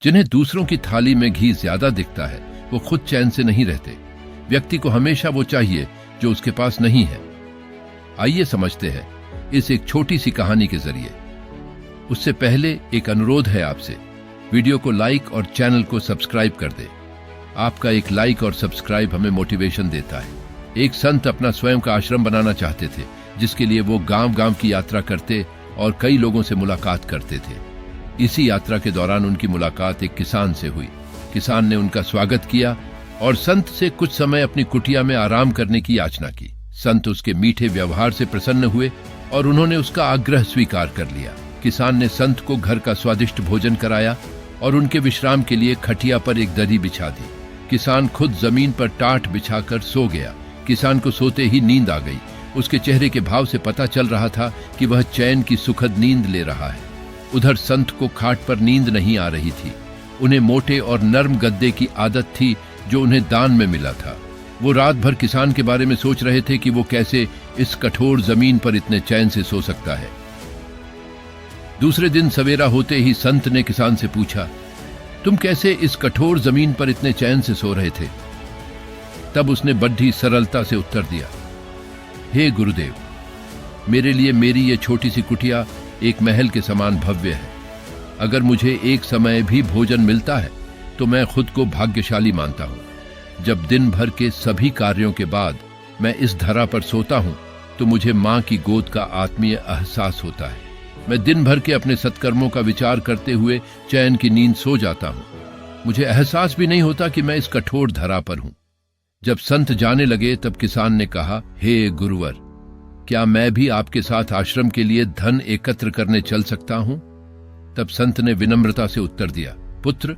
जिन्हें दूसरों की थाली में घी ज्यादा दिखता है वो खुद चैन से नहीं रहते। व्यक्ति को हमेशा वो चाहिए जो उसके पास नहीं है। आइए समझते हैं इस एक छोटी सी कहानी के जरिए। उससे पहले एक अनुरोध है आपसे, वीडियो को लाइक और चैनल को सब्सक्राइब कर दे। आपका एक लाइक और सब्सक्राइब हमें मोटिवेशन देता है। एक संत अपना स्वयं का आश्रम बनाना चाहते थे, जिसके लिए वो गांव-गांव की यात्रा करते और कई लोगों से मुलाकात करते थे। इसी यात्रा के दौरान उनकी मुलाकात एक किसान से हुई। किसान ने उनका स्वागत किया और संत से कुछ समय अपनी कुटिया में आराम करने की याचना की। संत उसके मीठे व्यवहार से प्रसन्न हुए और उन्होंने उसका आग्रह स्वीकार कर लिया। किसान ने संत को घर का स्वादिष्ट भोजन कराया और उनके विश्राम के लिए खटिया पर एक दरी बिछा दी। किसान खुद जमीन पर टाट बिछाकर सो गया। किसान को सोते ही नींद आ गई। उसके चेहरे के भाव से पता चल रहा था कि वह चैन की सुखद नींद ले रहा है। उधर संत को खाट पर नींद नहीं आ रही थी। उन्हें मोटे और नर्म गद्दे की आदत थी जो उन्हें दान में मिला था। वो रात भर किसान के बारे में सोच रहे थे कि वो कैसे इस कठोर जमीन पर इतने चैन से सो सकता है। दूसरे दिन सवेरा होते ही संत ने किसान से पूछा, तुम कैसे इस कठोर जमीन पर इतने चैन से सो रहे थे? तब उसने बड़ी सरलता से उत्तर दिया, हे गुरुदेव, मेरे लिए मेरी ये छोटी सी कुटिया एक महल के समान भव्य है। अगर मुझे एक समय भी भोजन मिलता है तो मैं खुद को भाग्यशाली मानता हूं। जब दिन भर के सभी कार्यों के बाद मैं इस धरा पर सोता हूं तो मुझे मां की गोद का आत्मीय एहसास होता है। मैं दिन भर के अपने सत्कर्मों का विचार करते हुए चैन की नींद सो जाता हूं। मुझे एहसास भी नहीं होता कि मैं इस कठोर धरा पर हूं। जब संत जाने लगे तब किसान ने कहा, हे गुरुवर, क्या मैं भी आपके साथ आश्रम के लिए धन एकत्र करने चल सकता हूं? तब संत ने विनम्रता से उत्तर दिया, पुत्र,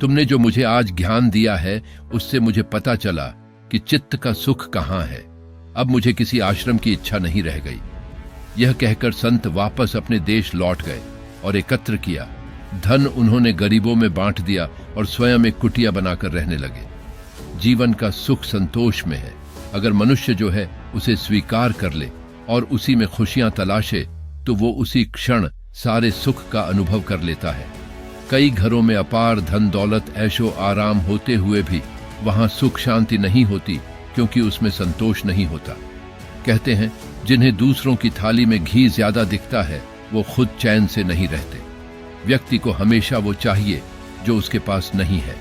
तुमने जो मुझे आज ज्ञान दिया है उससे मुझे पता चला कि चित्त का सुख कहां है। अब मुझे किसी आश्रम की इच्छा नहीं रह गई। यह कहकर संत वापस अपने देश लौट गए और एकत्र किया। धन उन्होंने गरीबों में बांट दिया और स्वयं एक कुटिया बनाकर रहने लगे। जीवन का सुख संतोष में है। अगर मनुष्य जो है उसे स्वीकार कर ले और उसी में खुशियां तलाशे तो वो उसी क्षण सारे सुख का अनुभव कर लेता है। कई घरों में अपार धन दौलत ऐशो आराम होते हुए भी वहां सुख शांति नहीं होती, क्योंकि उसमें संतोष नहीं होता। कहते हैं, जिन्हें दूसरों की थाली में घी ज्यादा दिखता है वो खुद चैन से नहीं रहते। व्यक्ति को हमेशा वो चाहिए जो उसके पास नहीं है।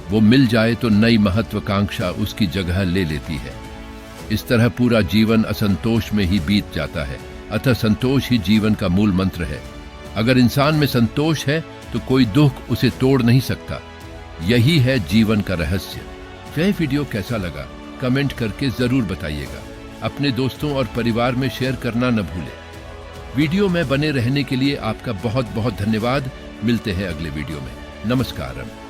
वो मिल जाए तो नई महत्वाकांक्षा उसकी जगह ले लेती है। इस तरह पूरा जीवन असंतोष में ही बीत जाता है। अतः संतोष ही जीवन का मूल मंत्र है। अगर इंसान में संतोष है तो कोई दुख उसे तोड़ नहीं सकता। यही है जीवन का रहस्य। यह वीडियो कैसा लगा कमेंट करके जरूर बताइएगा। अपने दोस्तों और परिवार में शेयर करना न भूलें। वीडियो में बने रहने के लिए आपका बहुत बहुत धन्यवाद। मिलते हैं अगले वीडियो में। नमस्कारम।